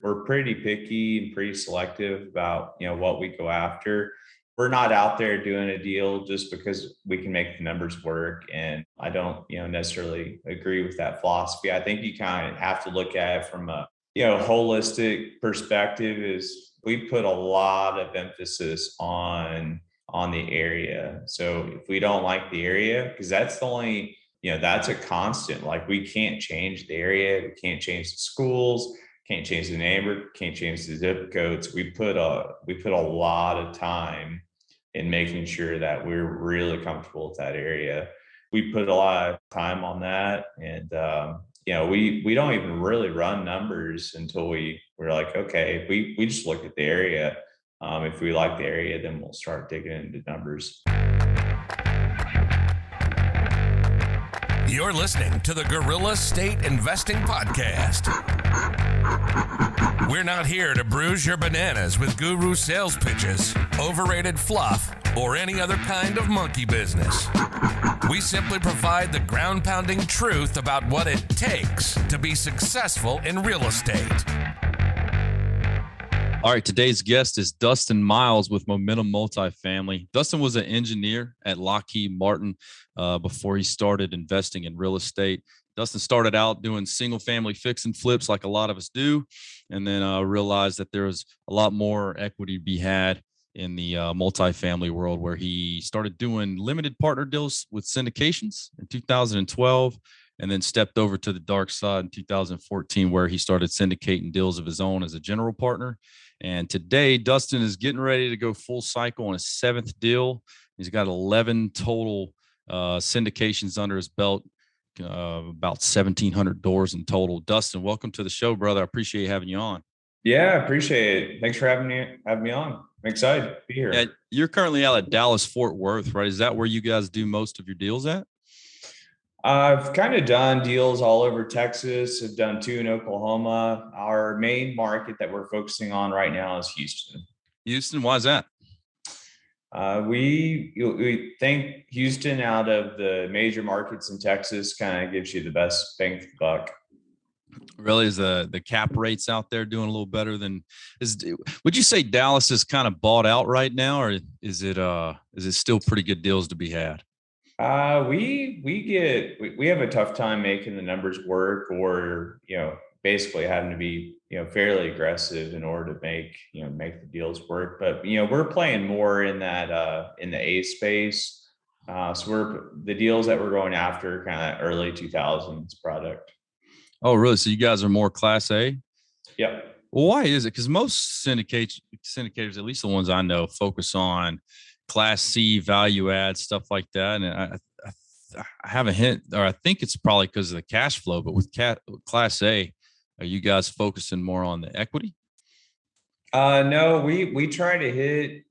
we're pretty picky and pretty selective about, what we go after. We're not out there doing a deal just because we can make the numbers work. And I don't, necessarily agree with that philosophy. I think you kind of have to look at it from a, holistic perspective. Is we put a lot of emphasis on the area. So if we don't like the area, because that's the only, that's a constant. Like we can't change the area, we can't change the schools, can't change the neighbor, can't change the zip codes. We put a lot of time in making sure that we're really comfortable with that area. We put a lot of time on that, and we don't even really run numbers until we're like, okay, we just look at the area. If we like the area, then we'll start digging into numbers. You're listening to the Guerrilla State Investing Podcast. We're not here to bruise your bananas with guru sales pitches, overrated fluff, or any other kind of monkey business. We simply provide the ground-pounding truth about what it takes to be successful in real estate. All right, today's guest is Dustin Miles with Momentum Multifamily. Dustin was an engineer at Lockheed Martin before he started investing in real estate. Dustin started out doing single-family fix and flips like a lot of us do, and then realized that there was a lot more equity to be had in the multifamily world, where he started doing limited partner deals with syndications in 2012. And then stepped over to the dark side in 2014, where he started syndicating deals of his own as a general partner. And today, Dustin is getting ready to go full cycle on his 7th deal. He's got 11 total syndications under his belt, about 1,700 doors in total. Dustin, welcome to the show, brother. I appreciate having you on. Yeah, I appreciate it. Thanks for having me on. I'm excited to be here. Yeah, you're currently out at Dallas, Fort Worth, right? Is that where you guys do most of your deals at? I've kind of done deals all over Texas. I've done 2 in Oklahoma. Our main market that we're focusing on right now is Houston. Houston, why is that? We think Houston, out of the major markets in Texas, kind of gives you the best bang for the buck. Really, is the cap rates out there doing a little better than would you say Dallas is kind of bought out right now, or is it still pretty good deals to be had? We have a tough time making the numbers work, or, basically having to be, fairly aggressive in order to make the deals work. But, we're playing more in that, in the A space. So the deals that we're going after kind of early 2000s product. Oh, really? So you guys are more Class A? Yep. Well, why is it? Because most syndicators, at least the ones I know, focus on Class C value add stuff like that. And I have a hint, or I think it's probably because of the cash flow. But with Class A, are you guys focusing more on the equity? No, we try to hit,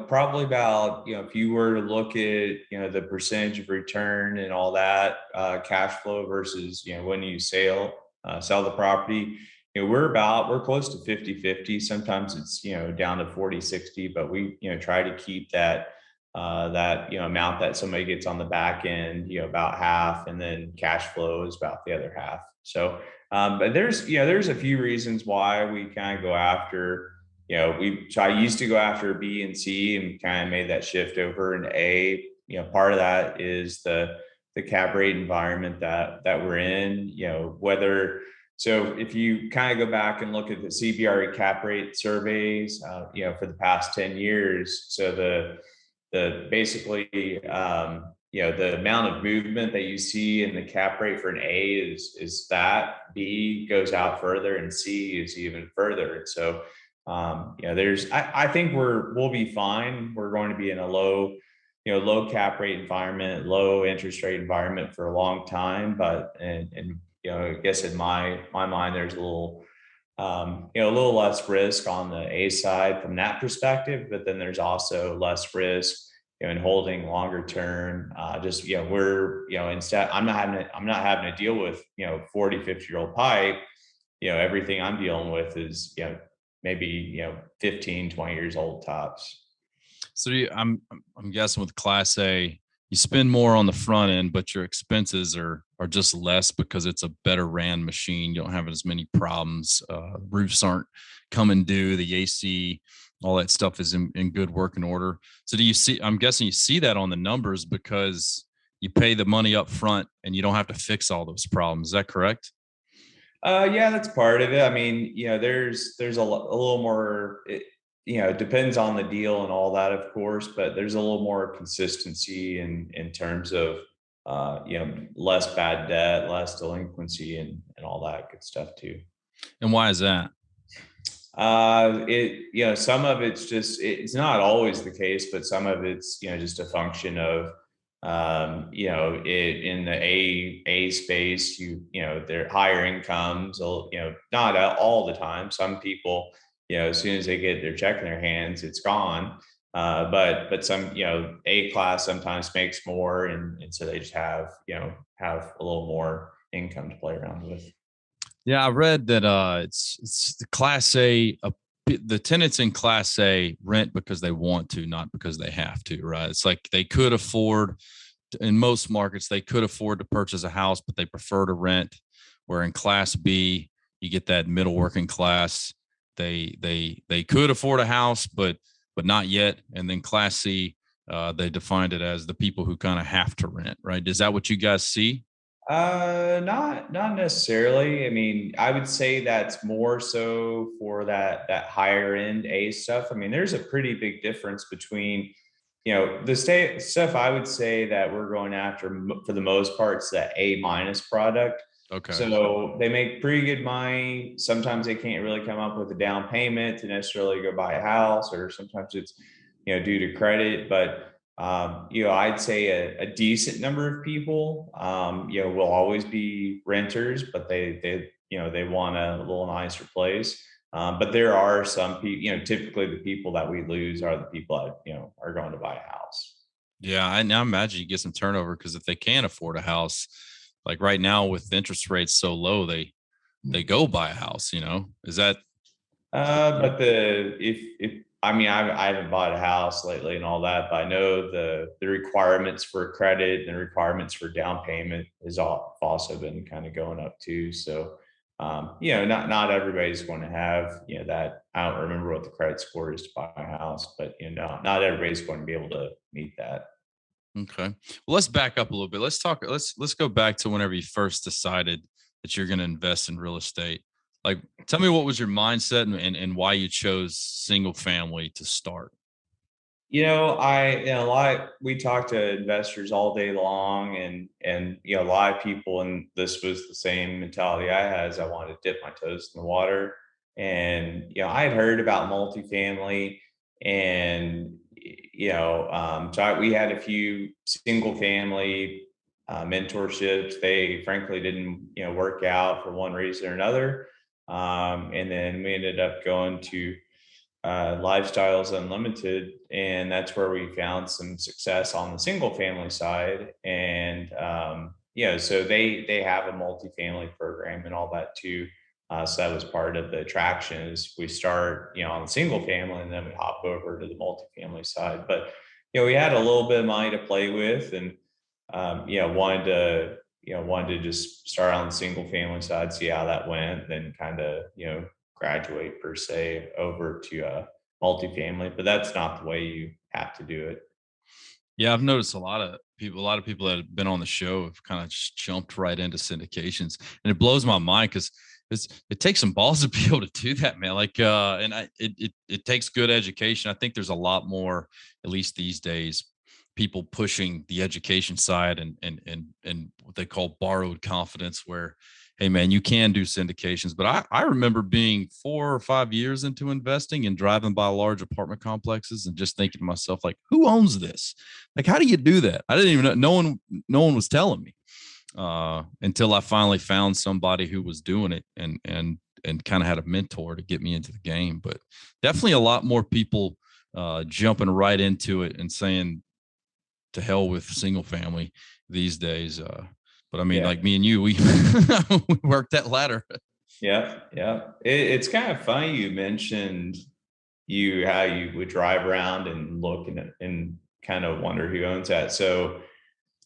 probably about, if you were to look at, the percentage of return and all that, cash flow versus, when you sell the property, we're close to 50-50. Sometimes it's, down to 40-60, but we, try to keep that amount that somebody gets on the back end, about half, and then cash flow is about the other half. So, but there's a few reasons why we kind of go after, I used to go after B and C and kind of made that shift over into A. Part of that is the cap rate environment that we're in, so if you kind of go back and look at the CBRE cap rate surveys, for the past 10 years, so the basically, the amount of movement that you see in the cap rate for an A is that, B goes out further, and C is even further. And so, I think we'll be fine. We're going to be in a low cap rate environment, low interest rate environment for a long time. But, I guess in my mind, there's a little less risk on the A side from that perspective, but then there's also less risk, in holding longer term. Instead, I'm not having to deal with, 40, 50-year-old pipe. Everything I'm dealing with is, maybe, 15, 20 years old tops. So I'm guessing with Class A, you spend more on the front end, but your expenses are are just less because it's a better ran machine. You don't have as many problems. Roofs aren't coming due. The AC, all that stuff is in good working order. So do you see, I'm guessing you see that on the numbers because you pay the money up front and you don't have to fix all those problems. Is that correct? Yeah, that's part of it. I mean, there's a little more. It depends on the deal and all that, of course, but there's a little more consistency in terms of less bad debt, less delinquency, and all that good stuff too. And why is that? Some of it's just, it's not always the case, but some of it's, just a function of, it in the A space, they're higher incomes, not all the time. Some people, as soon as they get their check in their hands, it's gone. But some, A class sometimes makes more, and so they just have a little more income to play around with. Yeah, I read that it's the class A, the tenants in class A rent because they want to, not because they have to, right? It's like they could afford, in most markets, they could afford to purchase a house, but they prefer to rent. Where in class B, you get that middle working class. They could afford a house, but not yet. And then class C, they defined it as the people who kind of have to rent, right? Is that what you guys see? Not necessarily. I mean, I would say that's more so for that higher end A stuff. I mean, there's a pretty big difference between, the state stuff. I would say that we're going after for the most part, it's that A minus product. Okay. So they make pretty good money. Sometimes they can't really come up with a down payment to necessarily go buy a house, or sometimes it's, due to credit. But I'd say a decent number of people, will always be renters, but they want a little nicer place. But there are some people, typically the people that we lose are the people that, are going to buy a house. Yeah, I now imagine you get some turnover because if they can't afford a house, like right now with interest rates so low, they go buy a house. Is that? But if I mean, I haven't bought a house lately and all that, but I know the requirements for credit and the requirements for down payment has also been kind of going up too. So, not everybody's going to have, that. I don't remember what the credit score is to buy a house, but not everybody's going to be able to meet that. Okay. Well, let's back up a little bit. Let's talk. Let's go back to whenever you first decided that you're going to invest in real estate. Like, tell me what was your mindset and why you chose single family to start. A lot, we talk to investors all day long, and a lot of people, and this was the same mentality I had, is I wanted to dip my toes in the water. And I had heard about multifamily, and we had a few single family mentorships. They frankly didn't work out for one reason or another. And then we ended up going to Lifestyles Unlimited, and that's where we found some success on the single family side. And so they have a multifamily program and all that too. So that was part of the attraction. Is we start on the single family, and then we hop over to the multifamily side. But we had a little bit of money to play with, and wanted to just start on the single family side, see how that went, then kind of graduate per se over to multifamily. But that's not the way you have to do it. Yeah, I've noticed a lot of people that have been on the show have kind of just jumped right into syndications, and it blows my mind because it takes some balls to be able to do that, man. Like, it takes good education. I think there's a lot more, at least these days, people pushing the education side and what they call borrowed confidence, where, hey man, you can do syndications. But I remember being 4 or 5 years into investing and driving by large apartment complexes and just thinking to myself, like, who owns this? Like, how do you do that? I didn't even know. No one was telling me until I finally found somebody who was doing it and kind of had a mentor to get me into the game. But definitely a lot more people jumping right into it and saying, to hell with single family these days. But I mean, Yeah. like me and you, we we worked that ladder. Yeah, yeah. It's kind of funny you mentioned how you would drive around and look and kind of wonder who owns that. So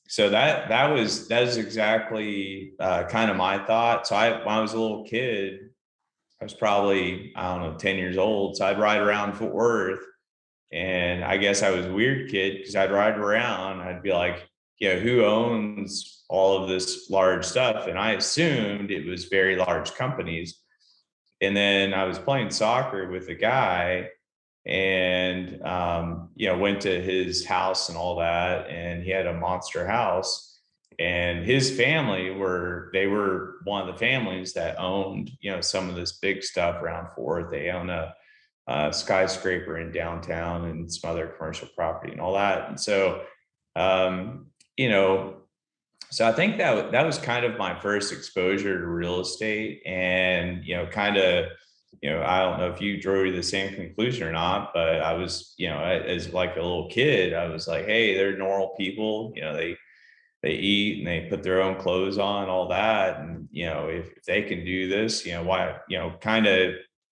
So that is exactly kind of my thought. So when I was a little kid, I was probably, I don't know, 10 years old. So I'd ride around Fort Worth, and I guess I was a weird kid because I'd ride around. I'd be like, who owns all of this large stuff? And I assumed it was very large companies. And then I was playing soccer with a guy, and went to his house and all that, and he had a monster house, and his family were one of the families that owned some of this big stuff around Fort Worth. They own a skyscraper in downtown and some other commercial property and all that. And so um, you know so I think that was kind of my first exposure to real estate, and kind of, I don't know if you drew to the same conclusion or not, but I was, as like a little kid, I was like, hey, they're normal people. They eat and they put their own clothes on, all that, and if they can do this, why, kind of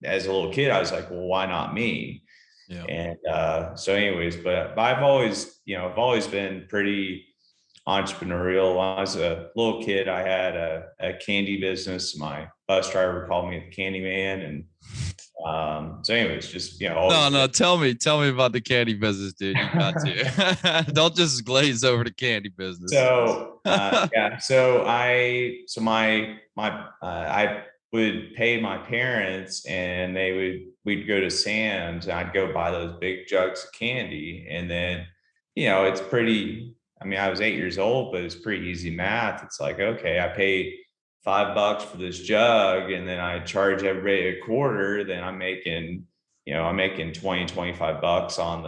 as a little kid, I was like, well, why not me? Yeah. And so, anyways, but I've always been pretty entrepreneurial. When I was a little kid, I had a candy business. My bus driver called me the candy man. And so anyways, just, always No, tell me about the candy business, dude. You got to. Don't just glaze over the candy business. so yeah. So I would pay my parents, and we'd go to Sam's, and I'd go buy those big jugs of candy. And then, it's pretty, I mean, I was 8 years old, but it's pretty easy math. It's like, okay, I paid $5 for this jug, and then I charge everybody a quarter, then I'm making 20, $25 on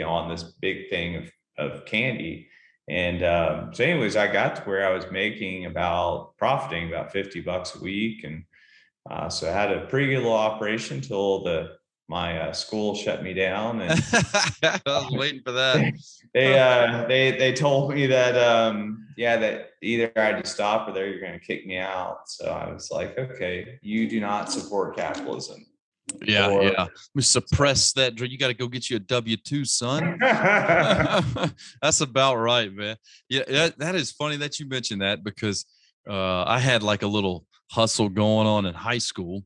on this big thing of candy. And so anyways, I got to where I was profiting about $50 a week. And so I had a pretty good little operation till my school shut me down. And I was waiting for that. they told me that that either I had to stop or they're going to kick me out. So I was like, okay, you do not support capitalism. Yeah. We suppress that. You got to go get you a W-2, son. That's about right, man. Yeah, that is funny that you mentioned that, because I had like a little hustle going on in high school.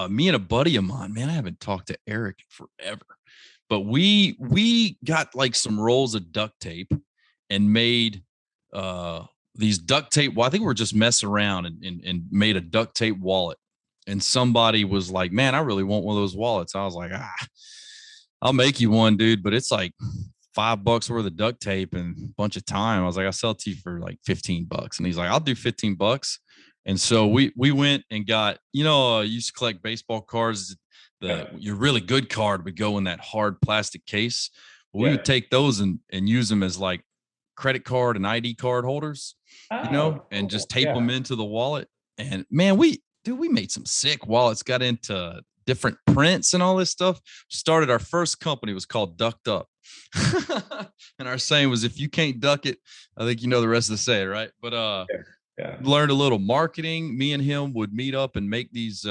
Me and a buddy of mine, man, I haven't talked to Eric forever, but we got like some rolls of duct tape and made these duct tape. Well, I think we were just messing around and made a duct tape wallet. And somebody was like, man, I really want one of those wallets. I was like, I'll make you one, dude, but it's like $5 worth of duct tape and a bunch of time. I was like, I'll sell it to you for like $15. And he's like, I'll do $15. And so we went and got, used to collect baseball cards. Your really good card would go in that hard plastic case. We would take those and use them as like credit card and ID card holders, and just tape them into the wallet. And man, we made some sick wallets, got into different prints and all this stuff. Started our first company, was called Ducked Up. And our saying was, if you can't duck it, I think the rest of the say, right? But learned a little marketing. Me and him would meet up and make these.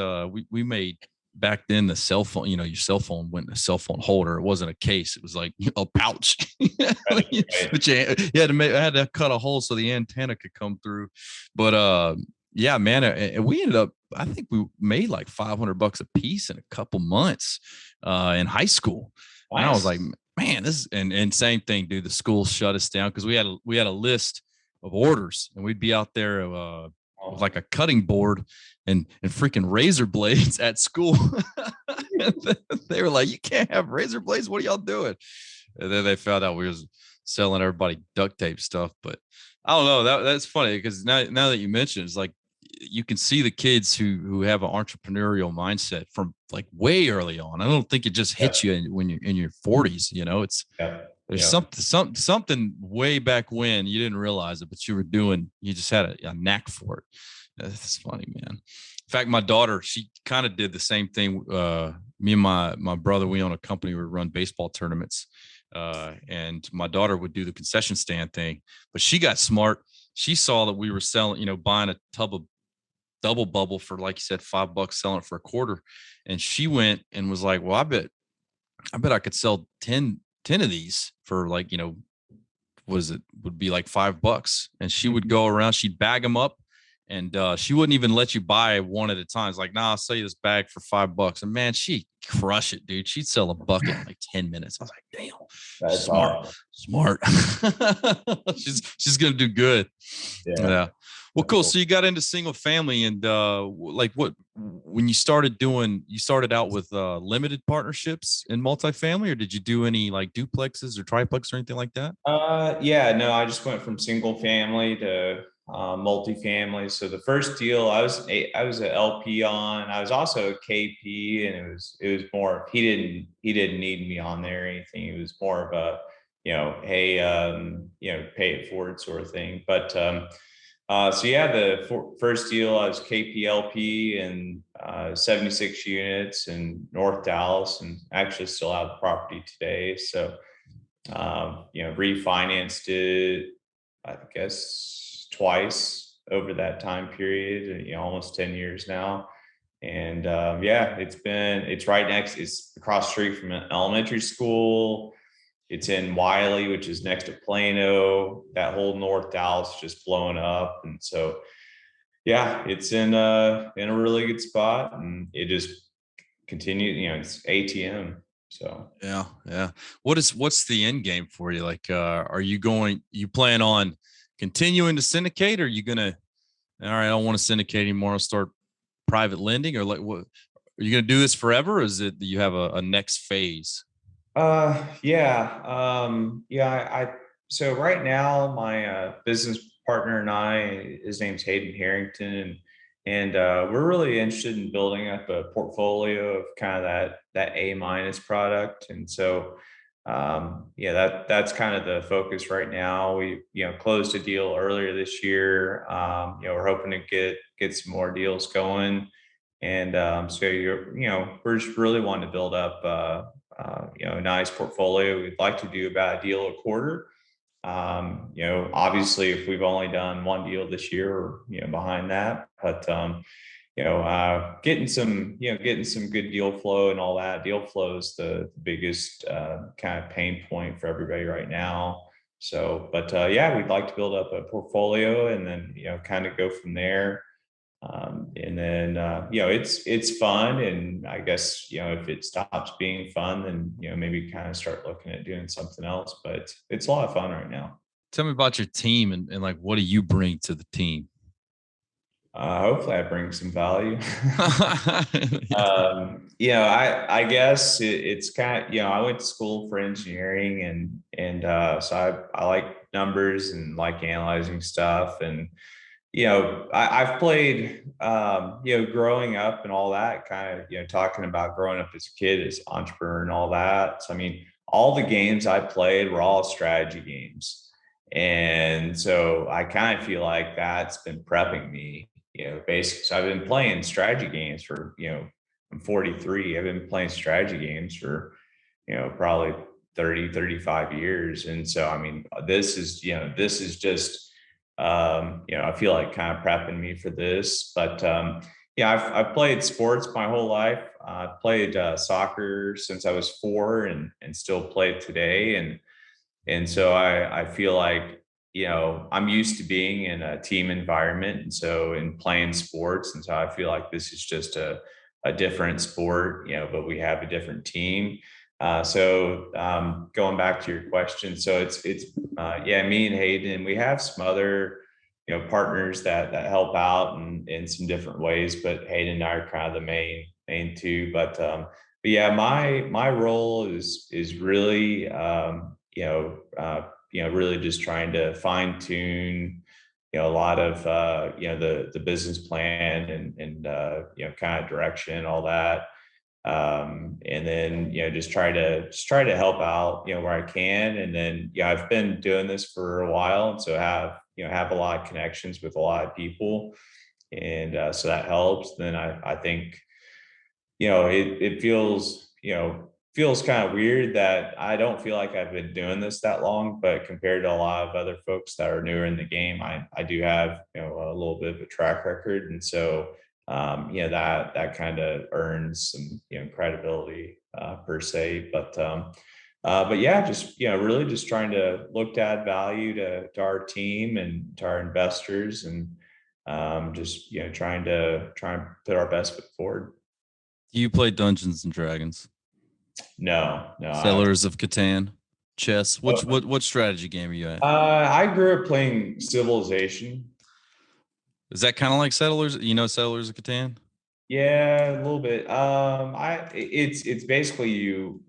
We made back then the cell phone. Your cell phone went in a cell phone holder. It wasn't a case. It was like a pouch. But you had to cut a hole so the antenna could come through. But yeah, man, and we ended up. I think we made like $500 a piece in a couple months in high school. Nice. And I was like, man, this and same thing, dude. The school shut us down because we had a list of orders, and we'd be out there with like a cutting board and freaking razor blades at school. They were like, you can't have razor blades. What are y'all doing? And then they found out we was selling everybody duct tape stuff. But I don't know. That's funny because now that you mention it, it's like you can see the kids who have an entrepreneurial mindset from like way early on. I don't think it just hits you when you're in your 40s. There's something way back when you didn't realize it, but you just had a knack for it. That's funny, man. In fact, my daughter, she kind of did the same thing. Me and my brother, we own a company where we run baseball tournaments. And my daughter would do the concession stand thing, but she got smart. She saw that we were selling, buying a tub of double bubble for, like you said, $5, selling it for a quarter. And she went and was like, well, I bet I could sell 10 of these for like, would be like $5. And she would go around, she'd bag them up, and she wouldn't even let you buy one at a time. It's like, nah, I'll sell you this bag for $5. And man, she'd crush it, dude. She'd sell a bucket in like 10 minutes. I was like, damn, That's smart, awesome. smart. she's gonna do good. Yeah. Yeah. Well, cool. So you got into single family, and like what when you started out with limited partnerships in multifamily, or did you do any like duplexes or triplex or anything like that? Yeah, no, I just went from single family to multifamily. So the first deal I was a LP on. I was also a KP, and it was more he didn't need me on there or anything. It was more of a hey pay it forward sort of thing. But so yeah, the first deal I was KPLP and 76 units in North Dallas, and actually still have the property today. So refinanced it, I guess, twice over that time period, almost 10 years now. And yeah, it's right next, it's across the street from an elementary school. It's in Wiley, which is next to Plano. That whole North Dallas just blowing up. And so, yeah, it's in a really good spot, and it just continued, it's ATM. So Yeah, yeah. What's the end game for you? Like, you plan on continuing to syndicate, or are you gonna, all right, I don't want to syndicate anymore, I'll start private lending, or like what are you gonna do this forever? Or is it that you have a next phase? yeah. So right now, my business partner and I, his name's Hayden Harrington, and we're really interested in building up a portfolio of kind of that A- product. And so, yeah, that's kind of the focus right now. We, closed a deal earlier this year. We're hoping to get some more deals going. And so we're just really wanting to build up a nice portfolio. We'd like to do about a deal a quarter. Obviously, if we've only done one deal this year, we're behind that. But getting some good deal flow and all that. Deal flow is the biggest kind of pain point for everybody right now. So, but yeah, we'd like to build up a portfolio and then kind of go from there. And then it's fun, and I guess if it stops being fun, then maybe kind of start looking at doing something else. But it's a lot of fun right now. Tell me about your team, and like what do you bring to the team? Hopefully, I bring some value. Yeah. I guess it's kind of, I went to school for engineering, and so I like numbers and like analyzing stuff. And I've played, growing up and all that, kind of, talking about growing up as a kid, as entrepreneur and all that. So, I mean, all the games I played were all strategy games. And so I kind of feel like that's been prepping me, basically. So I've been playing strategy games for, I'm 43. I've been playing strategy games for, probably 35 years. And so, I mean, this is just, I feel like kind of prepping me for this. But yeah, I've played sports my whole life. I've played soccer since I was 4, and still play today. And so I feel like, I'm used to being in a team environment. And so in playing sports, and so I feel like this is just a different sport, but we have a different team. So going back to your question, so it's yeah, me and Hayden, we have some other partners that help out in some different ways, but Hayden and I are kind of the main two. But yeah, my role is really really just trying to fine tune a lot of the business plan and kind of direction and all that. And then just try to help out where I can. And then I've been doing this for a while, and so have a lot of connections with a lot of people, and so that helps. Then I think it feels kind of weird that I don't feel like I've been doing this that long, but compared to a lot of other folks that are newer in the game, I do have a little bit of a track record. And so that kind of earns some credibility per se. But But yeah, just, really just trying to look to add value to our team and to our investors, and just, try and put our best foot forward. Do you play Dungeons and Dragons, No, no. Settlers of Catan, chess? Oh, What strategy game are you at? I grew up playing Civilization. Is that kind of like Settlers? Settlers of Catan? Yeah, a little bit. It's basically you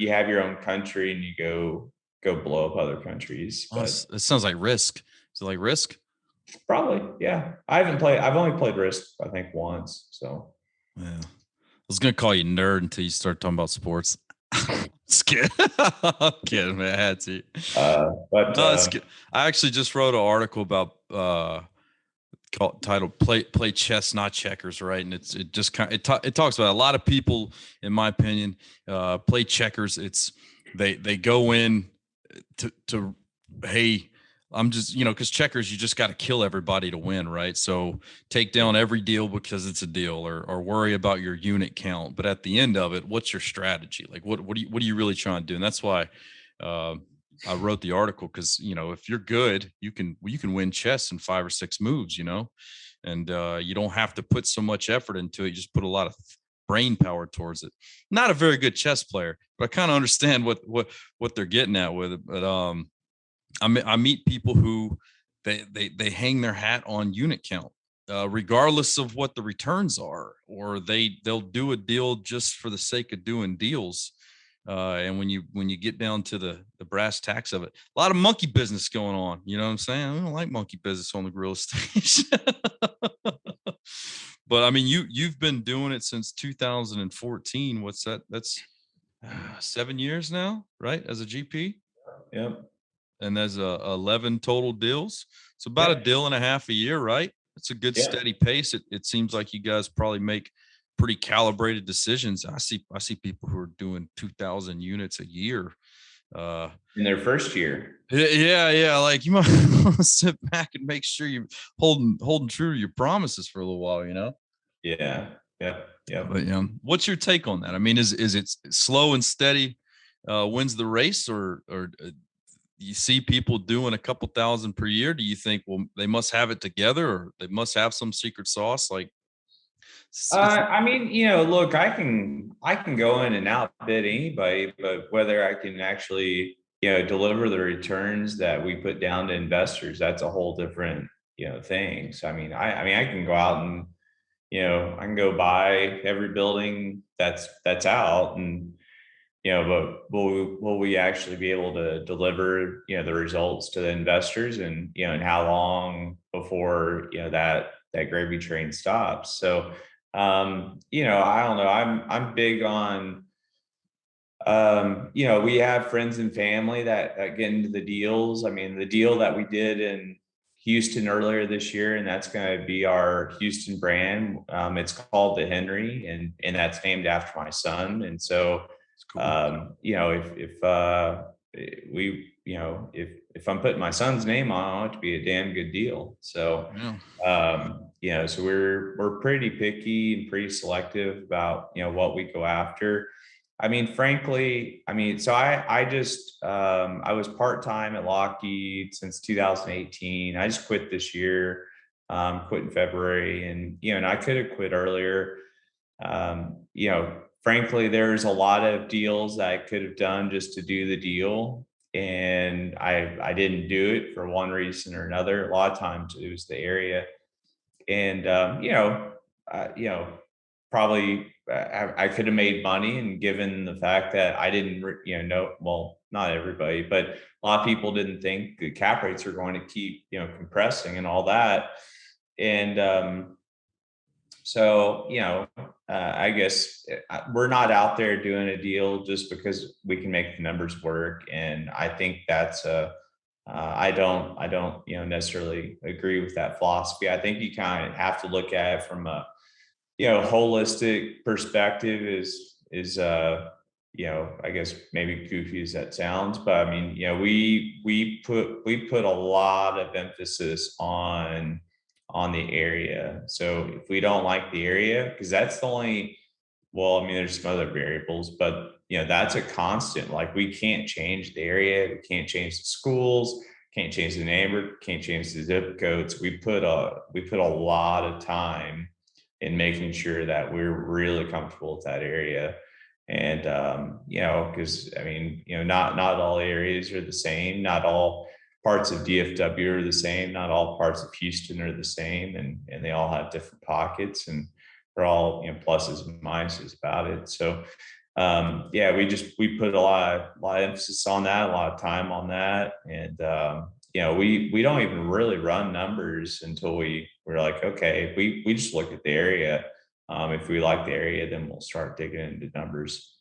have your own country and you go blow up other countries. Oh, But it sounds like Risk. Is it like Risk? probably, yeah. I've only played Risk, I think, once. So Yeah. I was gonna call you nerd until you start talking about sports. Just kidding. I'm kidding, man. I had to. but No, it's good. I actually just wrote an article about titled "Play Chess, Not Checkers," right? And it just kind of it talks about a lot of people, in my opinion, play checkers. It's they go in to hey, I'm just because checkers, you just got to kill everybody to win, right? So take down every deal because it's a deal, or worry about your unit count. But at the end of it, what's your strategy? Like what are you really trying to do? And that's why uh, I wrote the article, because if you're good, you can win chess in 5 or 6 moves, and you don't have to put so much effort into it. You just put a lot of brain power towards it. Not a very good chess player, but I kind of understand what they're getting at with it. But I meet people who they hang their hat on unit count, regardless of what the returns are, or they'll do a deal just for the sake of doing deals. And when you get down to the brass tacks of it, a lot of monkey business going on. You know what I'm saying? I don't like monkey business on the real estate. But I mean, you've been doing it since 2014. What's that? That's 7 years now, right? As a GP. yeah, And there's 11 total deals. It's about a yeah, deal and a half a year, right? It's a good yeah. steady pace. It seems like you guys probably make pretty calibrated decisions. I see people who are doing 2,000 units a year. Uh, In their first year. yeah. Like you might want to sit back and make sure you're holding true to your promises for a little while. Yeah, yeah, yeah. But what's your take on that? I mean, is it slow and steady wins the race, or you see people doing a couple thousand per year? Do you think, well, they must have it together, or they must have some secret sauce? Like, I mean, look, I can go in and outbid anybody, but whether I can actually, deliver the returns that we put down to investors, that's a whole different, thing. So I mean, I can go out and, I can go buy every building that's out, and but will we actually be able to deliver, the results to the investors, and and how long before, that gravy train stops? So I don't know. I'm big on, we have friends and family that get into the deals. I mean, the deal that we did in Houston earlier this year, and that's going to be our Houston brand. It's called the Henry, and that's named after my son. And so, it's cool. if I'm putting my son's name on, I want it to be a damn good deal. So, Yeah. so we're pretty picky and pretty selective about, what we go after. I mean, frankly, so I was part-time at Lockheed since 2018. I just quit this year, quit in February, and I could have quit earlier. Frankly, there's a lot of deals that I could have done just to do the deal. And I didn't do it for one reason or another. A lot of times it was the area. And, probably I could have made money, and given the fact that I didn't, know, well, not everybody, but a lot of people didn't think the cap rates are going to keep, compressing and all that. And, so, I guess we're not out there doing a deal just because we can make the numbers work. And I think that's I don't, necessarily agree with that philosophy. I think you kind of have to look at it from a, holistic perspective. I guess maybe goofy as that sounds, but I mean, we put a lot of emphasis on the area. So if we don't like the area, because that's the only well, I mean, there's some other variables, but that's a constant. Like we can't change the area, we can't change the schools, can't change the neighbor, can't change the zip codes. We put a lot of time in making sure that we're really comfortable with that area. And because I mean, not all areas are the same, not all parts of DFW are the same, not all parts of Houston are the same, and they all have different pockets, and they're all pluses and minuses about it. So yeah, we put a lot of emphasis on that, a lot of time on that, and we don't even really run numbers until we're like, okay, we just look at the area. If we like the area, then we'll start digging into numbers.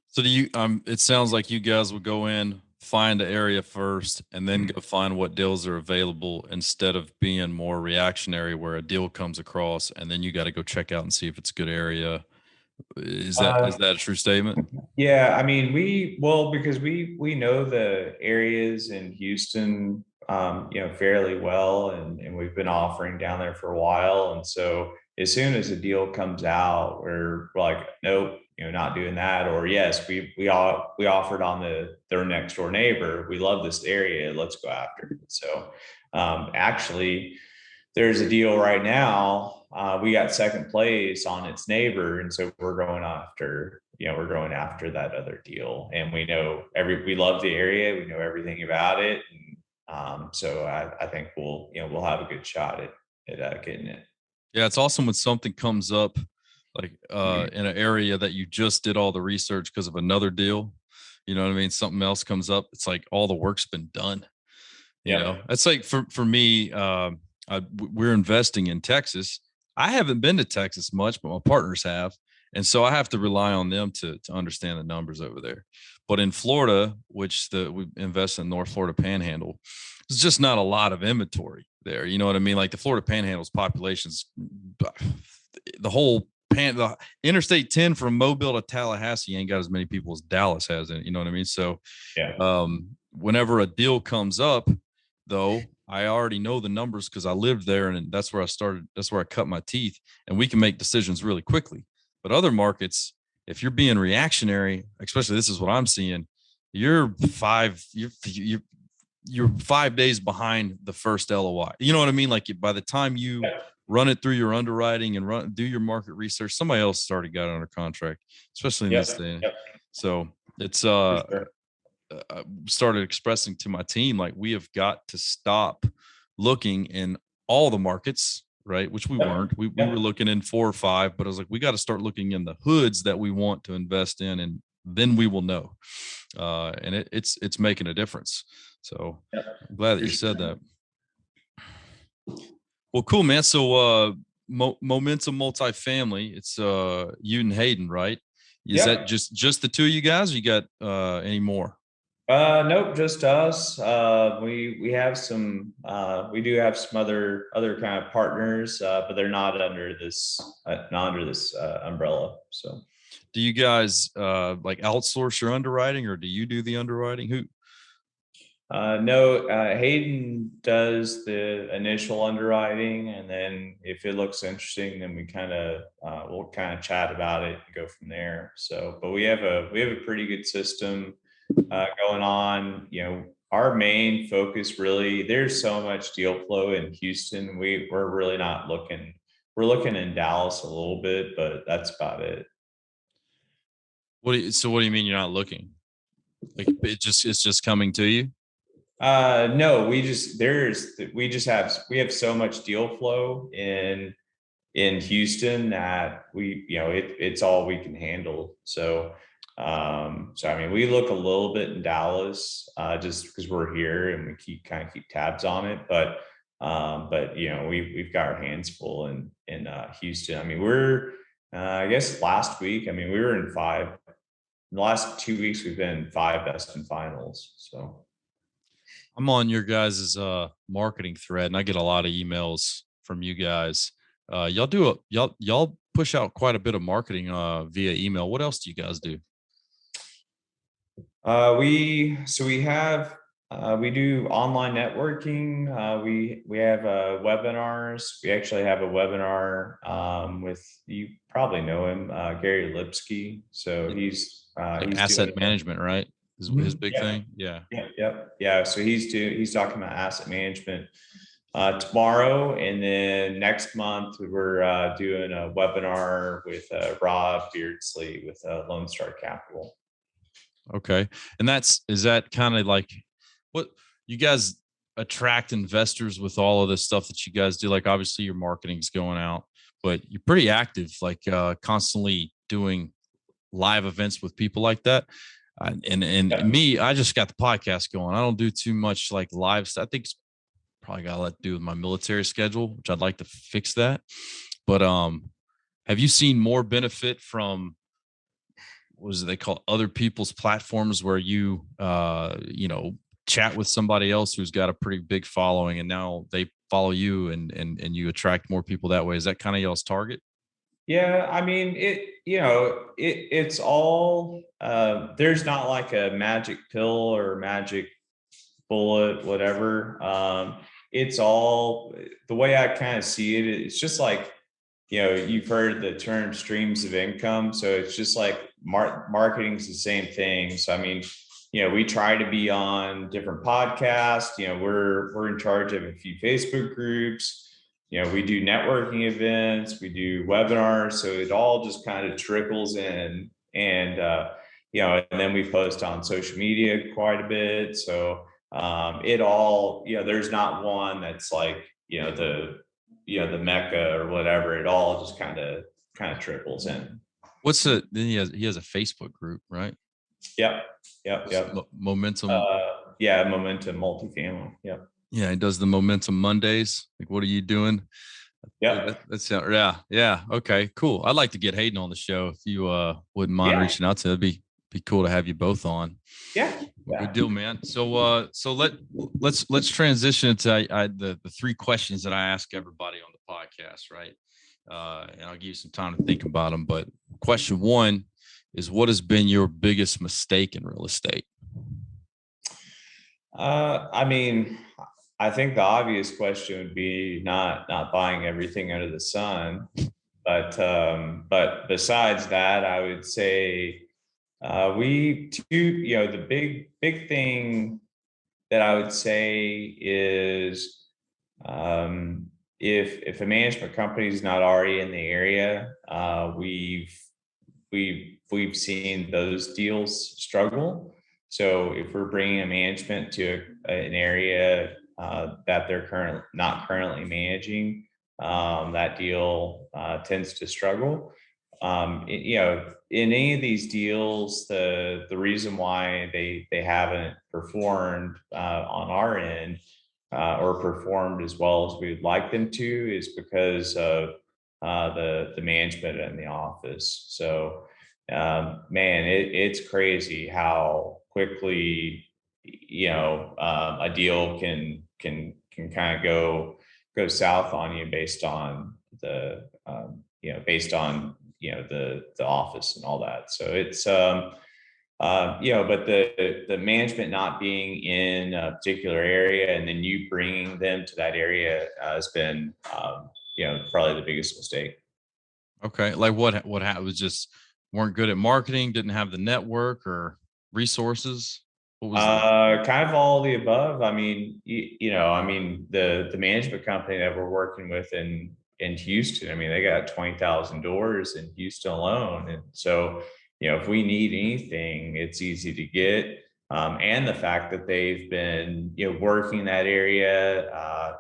So do you, it sounds like you guys would go in, find the area first, and then go find what deals are available instead of being more reactionary where a deal comes across and then you got to go check out and see if it's a good area. Is that a true statement? Yeah, I mean, because we know the areas in Houston, fairly well, and we've been offering down there for a while, and so as soon as a deal comes out, we're like, nope, not doing that, or yes, we offered on their next door neighbor. We love this area, let's go after it. So, actually, there's a deal right now. We got second place on its neighbor, and so we're going after that other deal, and we love the area, we know everything about it, and so I think we'll have a good shot at getting it. Yeah, it's awesome when something comes up like in an area that you just did all the research because of another deal. You know what I mean? Something else comes up. It's like all the work's been done. Yeah, It's like for me, we're investing in Texas. I haven't been to Texas much, but my partners have, and so I have to rely on them to understand the numbers over there. But in Florida, which we invest in North Florida Panhandle, there's just not a lot of inventory there. You know what I mean? Like the Florida Panhandle's population's the Interstate 10 from Mobile to Tallahassee ain't got as many people as Dallas has in it. You know what I mean? So yeah, whenever a deal comes up, though, I already know the numbers because I lived there and that's where I started. That's where I cut my teeth, and we can make decisions really quickly. But other markets, if you're being reactionary, especially this is what I'm seeing, you're 5 days behind the first LOI. You know what I mean? Like by the time you yeah, run it through your underwriting and do your market research, somebody else already got it under contract, especially in yep, this day. yep, So it's for sure. started expressing to my team like we have got to stop looking in all the markets, right? Which we Yep, weren't. We were yep, looking in 4 or 5, but I was like, we got to start looking in the hoods that we want to invest in, and then we will know. And it's making a difference. So yep, I'm glad that for you sure. said that. Well, cool, man. So Momentum Multifamily, it's you and Hayden, right? Is that Yep. just the two of you guys? Or you got any more? Nope, just us. We have some. We do have some other kind of partners, but they're not under this umbrella. So Do you guys like outsource your underwriting, or do you do the underwriting? Who? no, Hayden does the initial underwriting, and then if it looks interesting, then we'll kind of chat about it and go from there. So, but we have a pretty good system going on. Our main focus really, there's so much deal flow in Houston. We're really not looking. We're looking in Dallas a little bit, but that's about it. So what do you mean you're not looking? Like it's just coming to you? No, we have so much deal flow in Houston that it's all we can handle. So I mean, we look a little bit in Dallas, just because we're here and we keep tabs on it. But we've got our hands full in Houston. I mean, I guess last week, I mean, we were in five. In the last 2 weeks, we've been in five best in finals. So I'm on your guys' marketing thread, and I get a lot of emails from you guys. Y'all push out quite a bit of marketing via email. What else do you guys do? we have We do online networking. We have webinars. We actually have a webinar with, you probably know him, Gary Lipsky. So Yeah. Like he's doing. asset management, right? His big Yeah, thing. Yeah. yeah. So he's talking about asset management tomorrow, and then next month we're doing a webinar with Rob Beardsley with Lone Star Capital. Okay. And is that kind of like what you guys attract investors with all of this stuff that you guys do? Like obviously your marketing's going out, but you're pretty active, like constantly doing live events with people like that. And Yeah. me, I just got the podcast going. I don't do too much like live stuff. I think it's probably got a lot to do with my military schedule, which I'd like to fix that. But have you seen more benefit from what is it they call other people's platforms where you chat with somebody else who's got a pretty big following and now they follow you and you attract more people that way? Is that kind of y'all's target? Yeah, I mean it's all there's not like a magic pill or magic bullet, whatever. It's all the way I kind of see it. It's just like, you've heard the term streams of income. So it's just like marketing is the same thing. So I mean, we try to be on different podcasts. We're in charge of a few Facebook groups. We do networking events, we do webinars. So it all just kind of trickles in, and and then we post on social media quite a bit. So it all, there's not one that's like, the mecca or whatever. It all just kind of trickles in. Then he has a Facebook group, right? Yep. Yep. Momentum. Yeah, Momentum Multifamily. Yep. Yeah, he does the Momentum Mondays. Like, what are you doing? Yep. That's yeah. Okay, cool. I'd like to get Hayden on the show if you wouldn't mind Yeah. reaching out to. It'd be cool to have you both on. Yeah. Well, good deal, man. So let's transition into the three questions that I ask everybody on the podcast, right? And I'll give you some time to think about them. But question one is, what has been your biggest mistake in real estate? I mean, I think the obvious question would be not buying everything under the sun. But besides that, I would say the big thing that I would say is, if a management company is not already in the area, we've seen those deals struggle. So if we're bringing a management to an area that they're not currently managing, that deal tends to struggle. In any of these deals, the reason why they haven't performed on our end, or performed as well as we'd like them to, is because of the management in the office. So, man, it's crazy how quickly a deal can kind of go south on you based on the office and all that. So it's but the management not being in a particular area and then you bringing them to that area has been probably the biggest mistake. Okay, like what happened? Was just weren't good at marketing, didn't have the network or resources. What was the Kind of all of the above. I mean, the management company that we're working with in Houston, I mean, they got 20,000 doors in Houston alone. And so, if we need anything, it's easy to get. And the fact that they've been, working that area,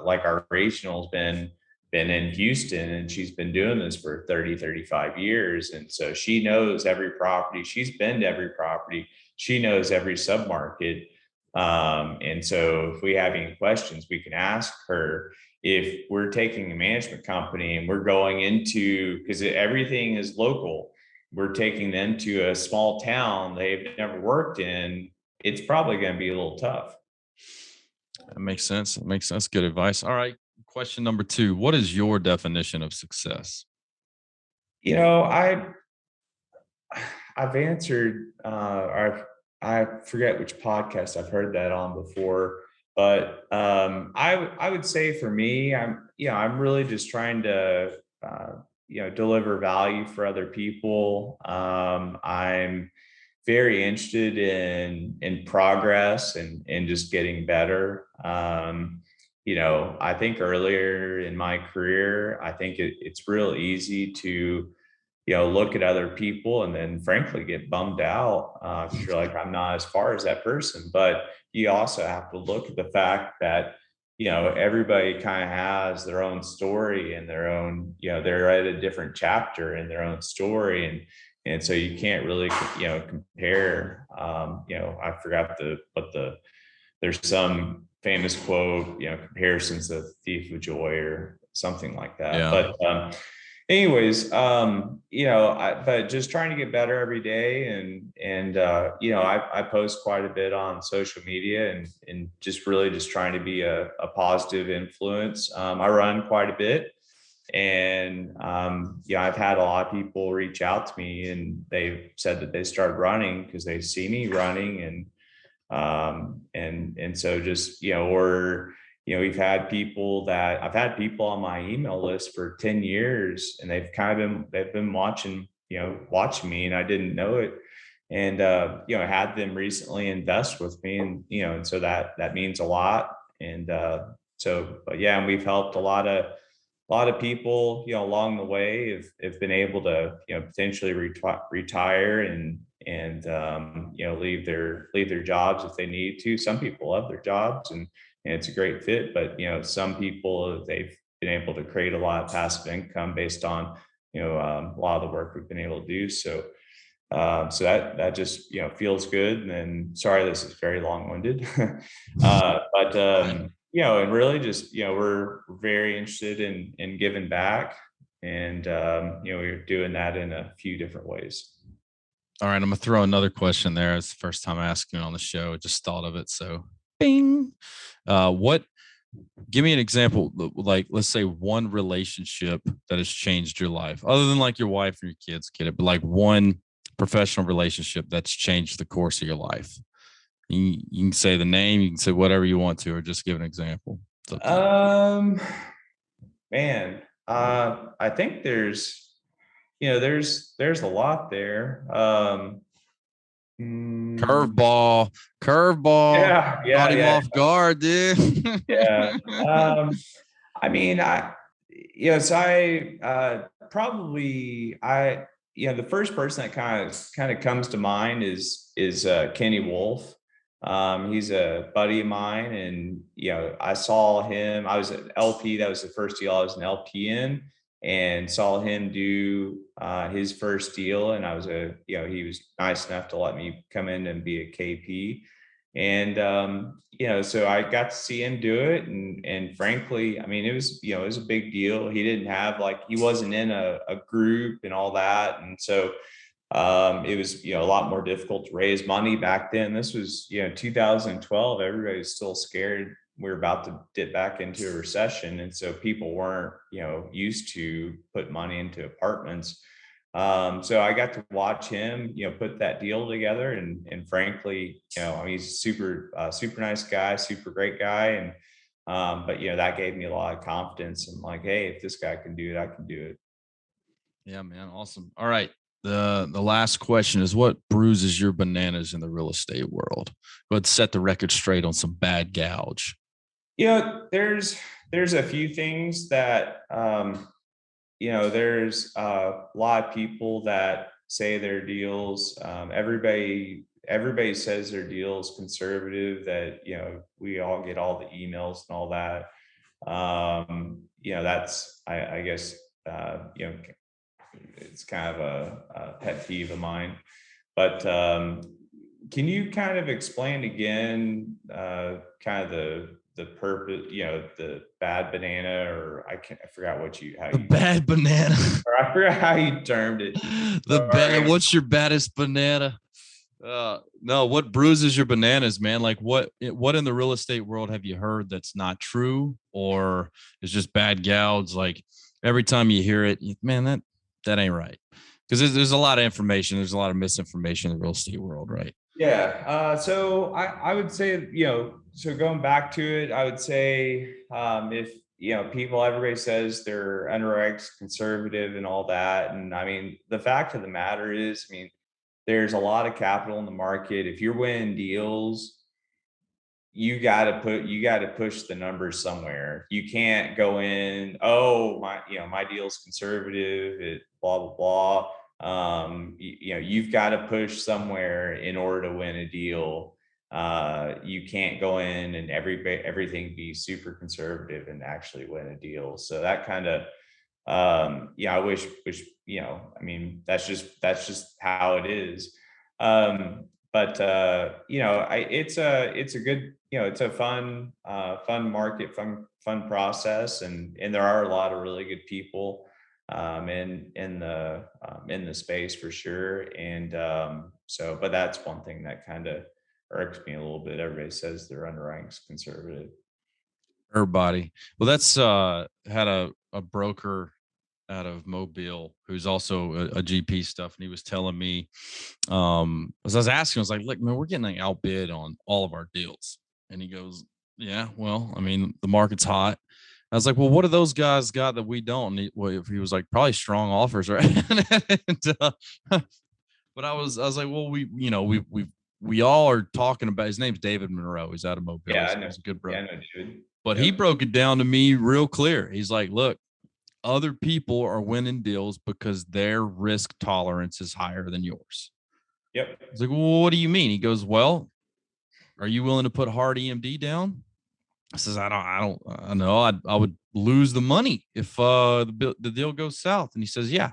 like our regional's been in Houston, and she's been doing this for 35 years. And so she knows every property. She's been to every property. She knows every submarket. And so if we have any questions, we can ask her. If we're taking a management company and we're going into, because everything is local, we're taking them to a small town they've never worked in, it's probably going to be a little tough. That makes sense. It makes sense. Good advice. All right. Question number two. What is your definition of success? I've answered, I forget which podcast I've heard that on before, but I would say for me, I'm really just trying to deliver value for other people. I'm very interested in progress and just getting better. I think earlier in my career, I think it's real easy to look at other people and then frankly get bummed out if you're like, I'm not as far as that person. But you also have to look at the fact that, everybody kind of has their own story and their own, they're at a different chapter in their own story. And so you can't really, compare, I forgot there's some famous quote, comparisons of thief of joy or something like that. Yeah. But anyways, but just trying to get better every day. I post quite a bit on social media and just really just trying to be a positive influence. I run quite a bit. And I've had a lot of people reach out to me and they've said that they started running because they see me running. And so just, or, I've had people on my email list for 10 years and they've been watching me and I didn't know it. And, had them recently invest with me and so that means a lot. And, but yeah, and we've helped a lot of people, along the way have been able to, potentially retire and leave their jobs if they need to. Some people love their jobs and it's a great fit, but some people they've been able to create a lot of passive income based on a lot of the work we've been able to do. So that just feels good. And then sorry, this is very long-winded, but and really just we're very interested in giving back, and we're doing that in a few different ways. All right, I'm gonna throw another question there. It's the first time asking it on the show. Just thought of it, so bing. What? Give me an example. Like, let's say one relationship that has changed your life, other than like your wife or your kids, get it, but like one professional relationship that's changed the course of your life. You can say the name, you can say whatever you want to, or just give an example. Man, I think there's a lot there. Curveball, caught him off guard, dude. Yeah. I mean, so the first person that kind of comes to mind is Kenny Wolf. He's a buddy of mine, and I saw him. I was an LP. That was the first deal I was an LP in, and saw him do his first deal. And he was nice enough to let me come in and be a KP. And so I got to see him do it, and frankly, I mean, it was a big deal. He wasn't in a group and all that, and so it was a lot more difficult to raise money back then. This was 2012. Everybody was still scared we were about to dip back into a recession, and so people weren't used to put money into apartments. So I got to watch him put that deal together, and frankly he's a super nice guy, super great guy. And but that gave me a lot of confidence. And like, hey, if this guy can do it, I can do it. Yeah, man. Awesome. All right. The last question is, what bruises your bananas in the real estate world? Let's set the record straight on some bad gouge. There's a few things that there's a lot of people that say their deals. Everybody says their deals conservative, that we all get all the emails and all that. That's I guess it's kind of a pet peeve of mine. But can you kind of explain again kind of the purpose, the bad banana, or I forgot bad banana, or I forgot how you termed it. What's your baddest banana? No, what bruises your bananas, man? Like what in the real estate world have you heard that's not true, or is just bad gouge? Like every time you hear it, man, that ain't right. Because there's a lot of information. There's a lot of misinformation in the real estate world, right? Yeah. So I would say, so going back to it, I would say, if, everybody says they're underwrites conservative and all that. And I mean, the fact of the matter is, I mean, there's a lot of capital in the market. If you're winning deals, you got to push the numbers somewhere. You can't go in, oh, my deal's conservative, it blah blah blah. You've got to push somewhere in order to win a deal. You can't go in and everything be super conservative and actually win a deal. So that kind of, I wish, I mean, that's just how it is. But it's a good, it's a fun market, fun process, and there are a lot of really good people in the space for sure. And but that's one thing that kind of irks me a little bit. Everybody says their underwriting's conservative. Everybody. Well, that's had a broker out of Mobile who's also a GP stuff, and he was telling me, as I was asking, I was like, "Look, man, we're getting like outbid on all of our deals," and he goes, "Yeah, well, I mean, the market's hot." I was like, "Well, what do those guys got that we don't?" And he was like, "Probably strong offers, right?" and, but I was like, "Well, we all are talking about." His name's David Monroe. He's out of Mobile. Yeah, I know. He's a good Yeah, broker. I know, dude. But he Yep. broke it down to me real clear. He's like, "Look, other people are winning deals because their risk tolerance is higher than yours." Yep. I was like, "Well, what do you mean?" He goes, "Well, are you willing to put hard EMD down?" I says, I know. I would lose the money if the deal goes south." And he says, "Yeah,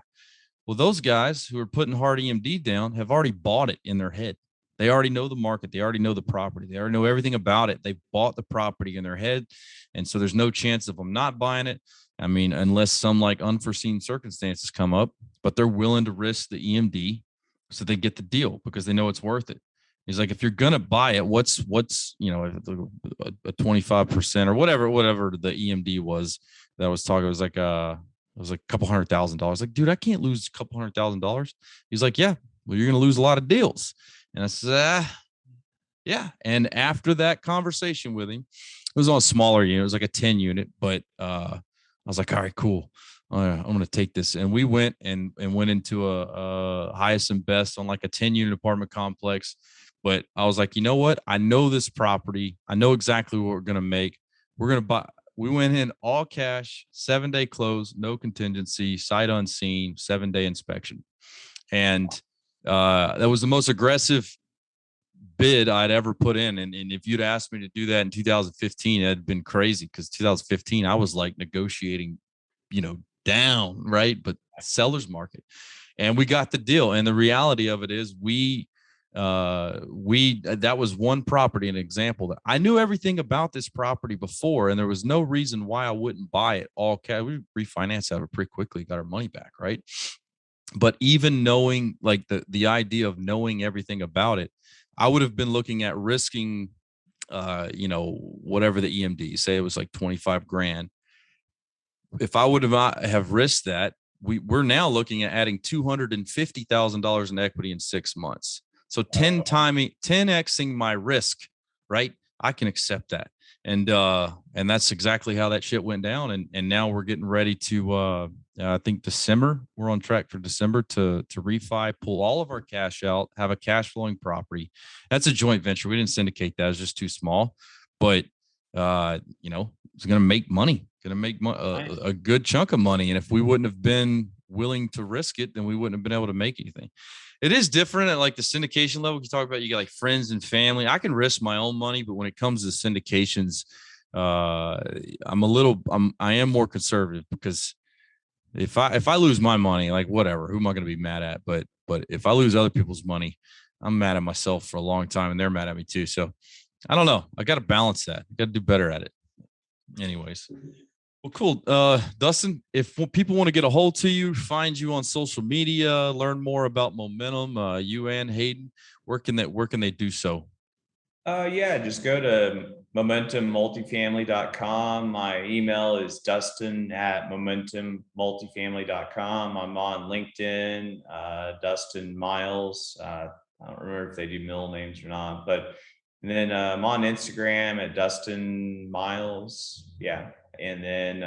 well, those guys who are putting hard EMD down have already bought it in their head. They already know the market. They already know the property. They already know everything about it. They bought the property in their head. And so there's no chance of them not buying it. I mean, unless some like unforeseen circumstances come up, but they're willing to risk the EMD so they get the deal because they know it's worth it." He's like, "If you're gonna buy it, what's a 25% or whatever the EMD was that I was talking. It was like a couple $100,000. Like, dude, I can't lose a couple $100,000. He's like, "Yeah, well, you're gonna lose a lot of deals." And I said, yeah. And after that conversation with him, it was on a smaller unit. It was like a 10 unit, but I was like, "All right, cool. I'm going to take this." And we went and went into a highest and best on like a 10 unit apartment complex. But I was like, "You know what? I know this property. I know exactly what we're going to make. We're going to buy." We went in all cash, 7-day close, no contingency, sight unseen, 7-day inspection. And that was the most aggressive bid I'd ever put in. And if you'd asked me to do that in 2015, it'd been crazy because 2015, I was like negotiating, down, right? But seller's market. And we got the deal. And the reality of it is that was one property, an example that I knew everything about this property before, and there was no reason why I wouldn't buy it all cash. We refinanced out of it pretty quickly, got our money back, right? But even knowing like the idea of knowing everything about it, I would have been looking at risking whatever the EMD, say it was like 25 grand. If I would have risked that, we're now looking at adding $250,000 in equity in 6 months. So 10xing my risk, right? I can accept that. And that's exactly how that shit went down. And now we're getting ready to I think December, we're on track for December to refi, pull all of our cash out, have a cash flowing property. That's a joint venture. We didn't syndicate that. It's just too small. But it's going to make money, going to make a good chunk of money. And if we wouldn't have been willing to risk it, then we wouldn't have been able to make anything. It is different at like the syndication level. You talk about, you got like friends and family. I can risk my own money, but when it comes to syndications, I am more conservative because if I lose my money, like whatever, who am I going to be mad at? But if I lose other people's money, I'm mad at myself for a long time, and they're mad at me too. So I don't know. I got to balance that. I got to do better at it. Anyways. Well, cool. Dustin, if people want to get a hold to you, find you on social media, learn more about Momentum, you and Hayden, where can they do so? Yeah, just go to momentummultifamily.com. My email is dustin@momentummultifamily.com. I'm on LinkedIn, Dustin Miles. I don't remember if they do middle names or not, but and then I'm on Instagram at Dustin Miles. Yeah. And then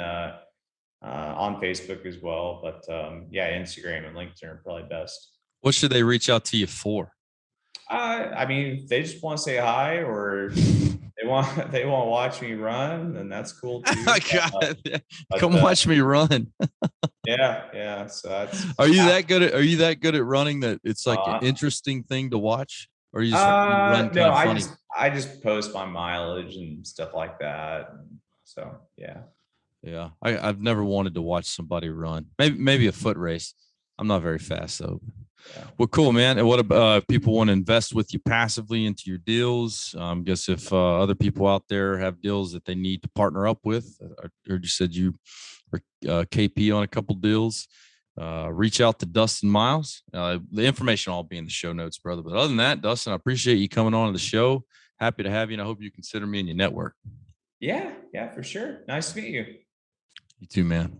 on Facebook as well. But yeah, Instagram and LinkedIn are probably best. What should they reach out to you for? I mean, if they just want to say hi or they want to watch me run, then that's cool too. Come watch me run. Yeah. So that's. Are you that good at running that it's like an interesting thing to watch? Or you just run no, funny? I just post my mileage and stuff like that. So yeah. Yeah. I've never wanted to watch somebody run. Maybe a foot race. I'm not very fast though. Yeah. Well, cool, man. And what about if people want to invest with you passively into your deals? Guess if other people out there have deals that they need to partner up with, I heard you said you were KP on a couple deals. Reach out to Dustin Miles. The information will all be in the show notes, brother. But other than that, Dustin, I appreciate you coming on to the show. Happy to have you, and I hope you consider me in your network. Yeah, for sure. Nice to meet you. You too, man.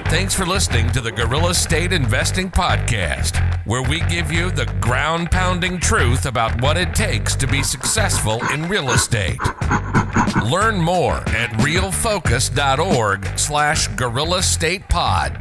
Thanks for listening to the Gorilla State Investing Podcast, where we give you the ground-pounding truth about what it takes to be successful in real estate. Learn more at realfocus.org/Gorilla State Pod.